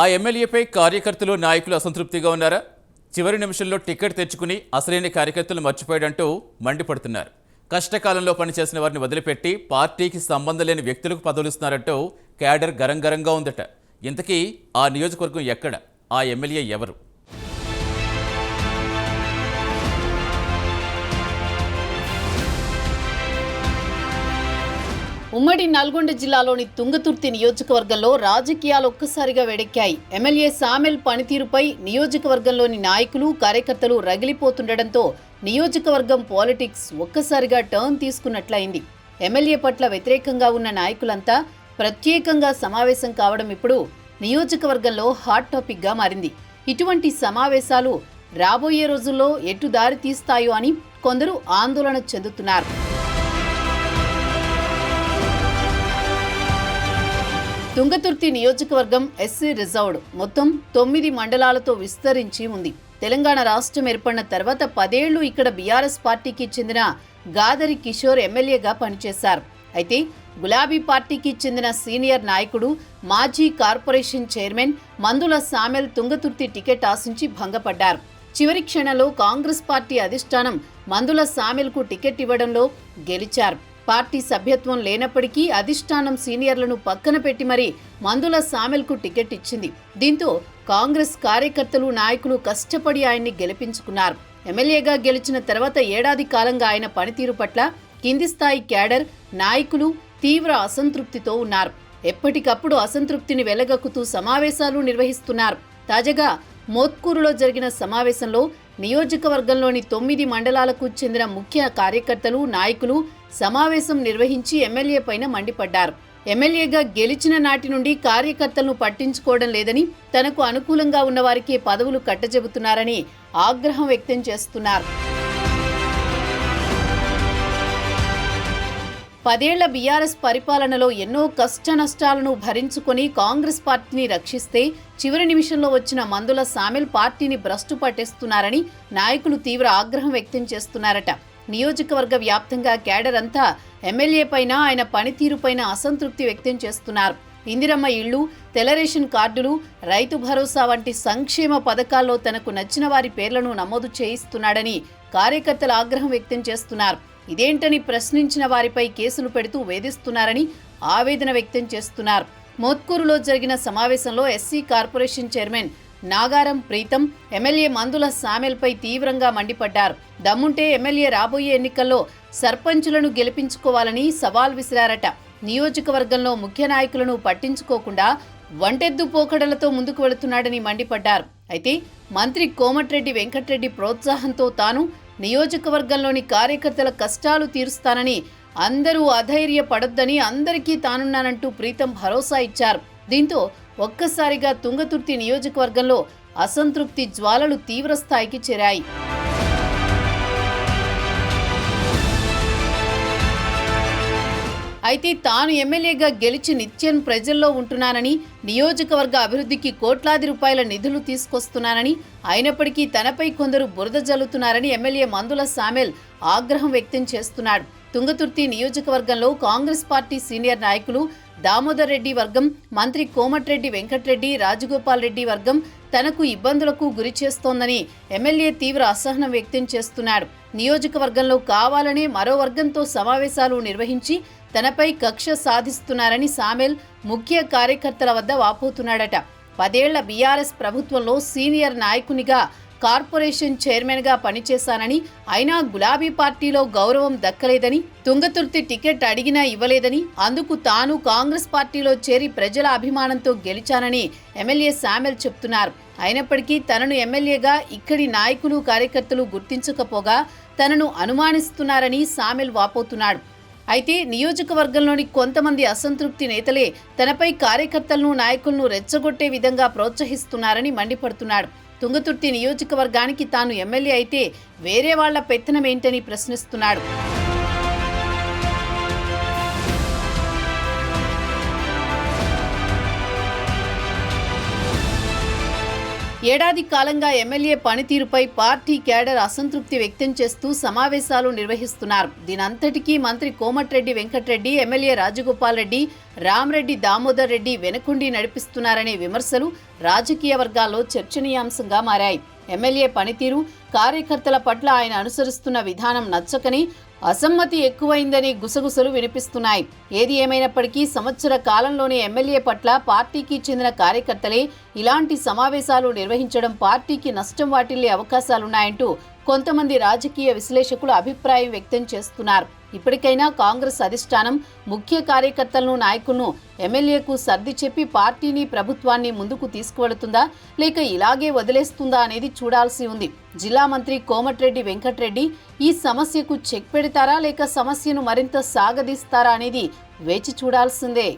ఆ ఎమ్మెల్యేపై కార్యకర్తలు నాయకులు అసంతృప్తిగా ఉన్నారా? చివరి నిమిషంలో టికెట్ తెచ్చుకుని అసలైన కార్యకర్తలు మర్చిపోయాడంటూ మండిపడుతున్నారు. కష్టకాలంలో పనిచేసిన వారిని వదిలిపెట్టి పార్టీకి సంబంధం లేని వ్యక్తులకు పదవులు ఇస్తున్నారంటూ క్యాడర్ గరంగరంగా ఉందట. ఇంతకీ ఆ నియోజకవర్గం ఎక్కడ? ఆ ఎమ్మెల్యే ఎవరు? ఉమ్మడి నల్గొండ జిల్లాలోని తుంగతుర్తి నియోజకవర్గంలో రాజకీయాలు ఒక్కసారిగా వేడెక్కాయి. ఎమ్మెల్యే సామెల్ పనితీరుపై నియోజకవర్గంలోని నాయకులు, కార్యకర్తలు రగిలిపోతుండటంతో నియోజకవర్గం పాలిటిక్స్ ఒక్కసారిగా టర్న్ తీసుకున్నట్లయింది. ఎమ్మెల్యే పట్ల వ్యతిరేకంగా ఉన్న నాయకులంతా ప్రత్యేకంగా సమావేశం కావడం ఇప్పుడు నియోజకవర్గంలో హాట్ టాపిక్గా మారింది. ఇటువంటి సమావేశాలు రాబోయే రోజుల్లో ఎటు దారి తీస్తాయో అని కొందరు ఆందోళన చెందుతున్నారు. తుంగతుర్తి నియోజకవర్గం ఎస్సీ రిజర్వ్డ్ మొత్తం 9 మండలాలతో విస్తరించి ఉంది. తెలంగాణ రాష్ట్రం ఏర్పడిన తర్వాత 10 ఏళ్లు ఇక్కడ బీఆర్ఎస్ పార్టీకి చెందిన గాదరి కిషోర్ ఎమ్మెల్యేగా పనిచేశారు. అయితే గులాబీ పార్టీకి చెందిన సీనియర్ నాయకుడు, మాజీ కార్పొరేషన్ చైర్మన్ మందుల సామెల్ తుంగతుర్తి టికెట్ ఆశించి భంగపడ్డారు. చివరి క్షణంలో కాంగ్రెస్ పార్టీ అధిష్టానం మందుల సామెల్కు టికెట్ ఇవ్వడంలో గెలిచారు. పార్టీ సభ్యత్వం లేనప్పటికీ అధిష్టానం సీనియర్లను పక్కన పెట్టి మరీ మందుల సామెల్కు టికెట్ ఇచ్చింది. దీంతో కాంగ్రెస్ కార్యకర్తలు, నాయకులు కష్టపడి ఆయన్ని గెలిపించుకున్నారు. ఎమ్మెల్యేగా గెలిచిన తర్వాత ఏడాది కాలంగా ఆయన పనితీరు పట్ల కింది స్థాయి క్యాడర్, నాయకులు తీవ్ర అసంతృప్తితో ఉన్నారు. ఎప్పటికప్పుడు అసంతృప్తిని వెళ్లగక్కుతూ సమావేశాలు నిర్వహిస్తున్నారు. తాజాగా మోత్కూరులో జరిగిన సమావేశంలో నియోజకవర్గంలోని 9 మండలాలకు చెందిన ముఖ్య కార్యకర్తలు, నాయకులు సమావేశం నిర్వహించి ఎమ్మెల్యే పైన మండిపడ్డారు. ఎమ్మెల్యేగా గెలిచిన నాటి నుండి కార్యకర్తలను పట్టించుకోవడం లేదని, తనకు అనుకూలంగా ఉన్న వారికే పదవులు కట్టజెబుతున్నారని ఆగ్రహం వ్యక్తం చేస్తున్నారు. 10 ఏళ్ల బీఆర్ఎస్ పరిపాలనలో ఎన్నో కష్ట నష్టాలను భరించుకొని కాంగ్రెస్ పార్టీని రక్షిస్తే చివరి నిమిషంలో వచ్చిన మందుల సామెల్ పార్టీని భ్రష్టు పట్టేస్తున్నారని నాయకులు తీవ్ర ఆగ్రహం వ్యక్తం చేస్తున్నారట. నియోజకవర్గ వ్యాప్తంగా క్యాడర్ అంతా ఎమ్మెల్యే పైన, ఆయన పనితీరుపైన అసంతృప్తి వ్యక్తం చేస్తున్నారు. ఇందిరమ్మ ఇళ్లు, తెల్ల రేషన్ కార్డులు, రైతు భరోసా వంటి సంక్షేమ పథకాల్లో తనకు నచ్చిన వారి పేర్లను నమోదు చేయిస్తున్నాడని కార్యకర్తలు ఆగ్రహం వ్యక్తం చేస్తున్నారు. ఇదేంటని ప్రశ్నించిన వారిపై కేసులు పెడుతూ వేధిస్తున్నారని ఆవేదన వ్యక్తం చేస్తున్నారు. మోత్కూరులో జరిగిన సమావేశంలో SC corporation chairman Nagaram Preetham MLA Mandula సామెల్పై తీవ్రంగా మండిపడ్డారు. దమ్ముంటే ఎమ్మెల్యే రాబోయే ఎన్నికల్లో సర్పంచులను గెలిపించుకోవాలని సవాల్ విసిరారట. నియోజకవర్గంలో ముఖ్య నాయకులను పట్టించుకోకుండా వంటెద్దు పోకడలతో ముందుకు వెళుతున్నాడని మండిపడ్డారు. అయితే మంత్రి కోమటిరెడ్డి వెంకటరెడ్డి ప్రోత్సాహంతో తాను నియోజకవర్గంలోని కార్యకర్తల కష్టాలు తీరుస్తానని, అందరూ అధైర్య పడొద్దని, అందరికీ తానున్నానంటూ ప్రీతం భరోసా ఇచ్చారు. దీంతో ఒక్కసారిగా తుంగతుర్తి నియోజకవర్గంలో అసంతృప్తి జ్వాలలు తీవ్రస్థాయికి చేరాయి. అయితే తాను ఎమ్మెల్యేగా గెలిచి నిత్యం ప్రజల్లో ఉంటున్నానని, నియోజకవర్గ అభివృద్ధికి కోట్లాది రూపాయల నిధులు తీసుకొస్తున్నానని, అయినప్పటికీ తనపై కొందరు బురద జల్లుతున్నారని ఎమ్మెల్యే మందుల సామెల్ ఆగ్రహం వ్యక్తం చేస్తున్నాడు. తుంగతుర్తి నియోజకవర్గంలో కాంగ్రెస్ పార్టీ సీనియర్ నాయకులు దామోదర్ రెడ్డి వర్గం, మంత్రి కోమటిరెడ్డి వెంకటరెడ్డి, రాజగోపాల్ రెడ్డి వర్గం తనకు ఇబ్బందులకు గురి చేస్తోందని ఎమ్మెల్యే తీవ్ర అసహనం వ్యక్తం చేస్తున్నాడు. నియోజకవర్గంలో కావాలనే మరో వర్గంతో సమావేశాలు నిర్వహించి తనపై కక్ష సాధిస్తున్నారని సామెల్ ముఖ్య కార్యకర్తల వద్ద వాపోతున్నాడట. 10 ఏళ్ల బీఆర్ఎస్ ప్రభుత్వంలో సీనియర్ నాయకునిగా, కార్పొరేషన్ చైర్మన్గా పనిచేశానని, అయినా గులాబీ పార్టీలో గౌరవం దక్కలేదని, తుంగతుర్తి టికెట్ అడిగినా ఇవ్వలేదని, అందుకు తాను కాంగ్రెస్ పార్టీలో చేరి ప్రజల అభిమానంతో గెలిచానని ఎమ్మెల్యే సామెల్ చెప్తున్నారు. అయినప్పటికీ తనను ఎమ్మెల్యేగా ఇక్కడి నాయకులు, కార్యకర్తలు గుర్తించకపోగా తనను అనుమానిస్తున్నారని సామెల్ వాపోతున్నాడు. అయితే నియోజకవర్గంలోని కొంతమంది అసంతృప్తి నేతలే తనపై కార్యకర్తలను, నాయకులను రెచ్చగొట్టే విధంగా ప్రోత్సహిస్తున్నారని మండిపడుతున్నాడు. తుంగతుర్తి నియోజకవర్గానికి తాను ఎమ్మెల్యే అయితే వేరే వాళ్ల పెత్తనమేంటని ప్రశ్నిస్తున్నాడు. ఏడాది కాలంగా ఎమ్మెల్యే పనితీరుపై పార్టీ క్యాడర్ అసంతృప్తి వ్యక్తం చేస్తూ సమావేశాలు నిర్వహిస్తున్నారు. దీనంతటికీ మంత్రి కోమటిరెడ్డి వెంకటరెడ్డి, ఎమ్మెల్యే రాజగోపాల్ రెడ్డి, రామరెడ్డి దామోదర్ రెడ్డి వెనకుండి నడిపిస్తున్నారనే విమర్శలు రాజకీయ వర్గాల్లో చర్చనీయాంశంగా మారాయి. ఎమ్మెల్యే పనితీరు, కార్యకర్తల పట్ల ఆయన అనుసరిస్తున్న విధానం నచ్చకని అసమ్మతి ఎక్కువైందని గుసగుసలు వినిపిస్తున్నాయి. ఏది ఏమైనప్పటికీ సంవత్సర కాలంలోనే ఎమ్మెల్యే పట్ల పార్టీకి చెందిన కార్యకర్తలే ఇలాంటి సమావేశాలు నిర్వహించడం పార్టీకి నష్టం వాటిల్లే అవకాశాలున్నాయంటూ కొంతమంది రాజకీయ విశ్లేషకులు అభిప్రాయం వ్యక్తం చేస్తున్నారు. ఇప్పటికైనా కాంగ్రెస్ అధిష్టానం ముఖ్య కార్యకర్తలను, నాయకులను ఎమ్మెల్యేకు సర్ది చెప్పి పార్టీని, ప్రభుత్వాన్ని ముందుకు తీసుకువెళుతుందా లేక ఇలాగే వదిలేస్తుందా అనేది చూడాల్సి ఉంది. జిల్లా మంత్రి కోమటిరెడ్డి వెంకటరెడ్డి ఈ సమస్యకు చెక్ పెడతారా లేక సమస్యను మరింత సాగదీస్తారా అనేది వేచి చూడాల్సిందే.